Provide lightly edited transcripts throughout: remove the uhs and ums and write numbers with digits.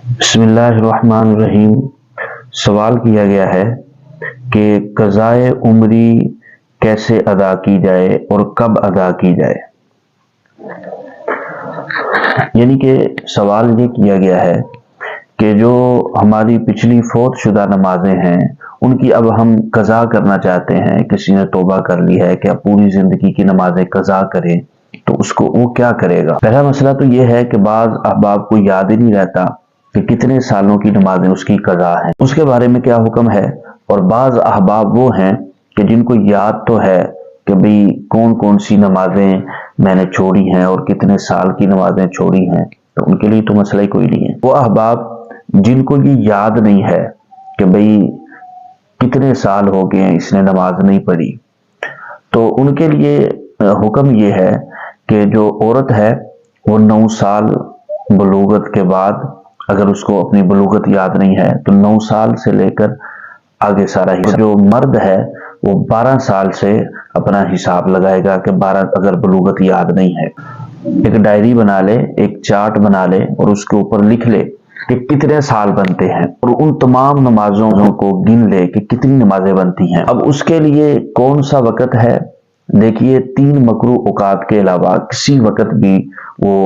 بسم اللہ الرحمن الرحیم۔ سوال کیا گیا ہے کہ قضائے عمری کیسے ادا کی جائے اور کب ادا کی جائے۔ یعنی کہ سوال یہ کیا گیا ہے کہ جو ہماری پچھلی فوت شدہ نمازیں ہیں ان کی اب ہم قضا کرنا چاہتے ہیں، کسی نے توبہ کر لی ہے کہ اب پوری زندگی کی نمازیں قضا کریں، تو اس کو وہ کیا کرے گا؟ پہلا مسئلہ تو یہ ہے کہ بعض احباب کو یاد ہی نہیں رہتا کہ کتنے سالوں کی نمازیں اس کی قضا ہیں، اس کے بارے میں کیا حکم ہے۔ اور بعض احباب وہ ہیں کہ جن کو یاد تو ہے کہ بھئی کون کون سی نمازیں میں نے چھوڑی ہیں اور کتنے سال کی نمازیں چھوڑی ہیں، تو ان کے لیے تو مسئلہ ہی کوئی نہیں ہے۔ وہ احباب جن کو یہ یاد نہیں ہے کہ بھئی کتنے سال ہو گئے ہیں اس نے نماز نہیں پڑھی، تو ان کے لیے حکم یہ ہے کہ جو عورت ہے وہ 9 سال بلوغت کے بعد، اگر اس کو اپنی بلوغت یاد نہیں ہے تو 9 سال سے لے کر آگے سارا حساب، جو مرد ہے وہ 12 سال سے اپنا حساب لگائے گا کہ 12 اگر بلوغت یاد نہیں ہے۔ ایک ڈائری بنا لے، ایک چارٹ بنا لے اور اس کے اوپر لکھ لے کہ کتنے سال بنتے ہیں، اور ان تمام نمازوں کو گن لے کہ کتنی نمازیں بنتی ہیں۔ اب اس کے لیے کون سا وقت ہے؟ دیکھیے 3 مکروہ اوقات کے علاوہ کسی وقت بھی وہ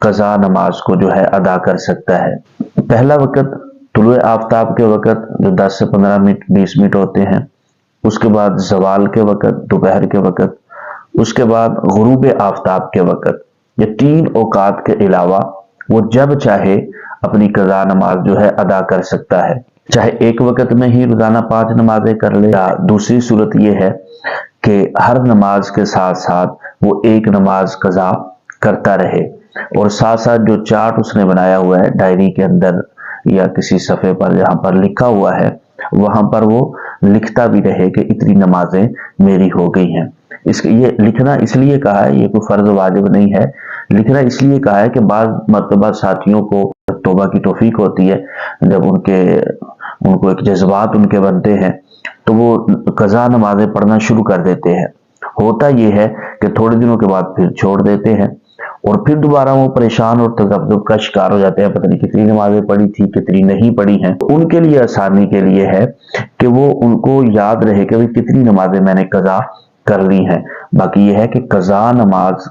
قضا نماز کو جو ہے ادا کر سکتا ہے۔ پہلا وقت طلوع آفتاب کے وقت جو 10 سے 15 منٹ 20 منٹ ہوتے ہیں، اس کے بعد زوال کے وقت، دوپہر کے وقت، اس کے بعد غروب آفتاب کے وقت۔ یہ 3 اوقات کے علاوہ وہ جب چاہے اپنی قضا نماز جو ہے ادا کر سکتا ہے، چاہے ایک وقت میں ہی روزانہ 5 نمازیں کر لے، یا دوسری صورت یہ ہے کہ ہر نماز کے ساتھ ساتھ وہ ایک نماز قضا کرتا رہے، اور ساتھ ساتھ جو چارٹ اس نے بنایا ہوا ہے ڈائری کے اندر یا کسی صفحے پر جہاں پر لکھا ہوا ہے وہاں پر وہ لکھتا بھی رہے کہ اتنی نمازیں میری ہو گئی ہیں۔ یہ لکھنا اس لیے کہا ہے، یہ کوئی فرض واجب نہیں ہے، لکھنا اس لیے کہا ہے کہ بعض مرتبہ ساتھیوں کو توبہ کی توفیق ہوتی ہے، جب ان کو ایک جذبات ان کے بنتے ہیں تو وہ قضا نمازیں پڑھنا شروع کر دیتے ہیں۔ ہوتا یہ ہے کہ تھوڑے دنوں کے بعد پھر چھوڑ دیتے ہیں، اور پھر دوبارہ وہ پریشان اور تذبذب کا شکار ہو جاتے ہیں، پتہ نہیں کتنی نمازیں پڑھی تھی کتنی نہیں پڑھی ہیں۔ ان کے لیے آسانی کے لیے ہے کہ وہ ان کو یاد رہے کہ کتنی نمازیں میں نے قضا کر لی ہیں۔ باقی یہ ہے کہ قضا نماز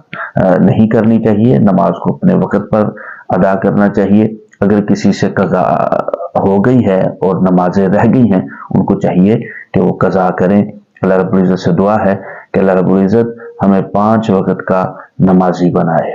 نہیں کرنی چاہیے، نماز کو اپنے وقت پر ادا کرنا چاہیے۔ اگر کسی سے قضا ہو گئی ہے اور نمازیں رہ گئی ہیں، ان کو چاہیے کہ وہ قضا کریں۔ اللہ رب العزت سے دعا ہے کہ اللہ رب العزت ہمیں 5 وقت کا نمازی بنائے۔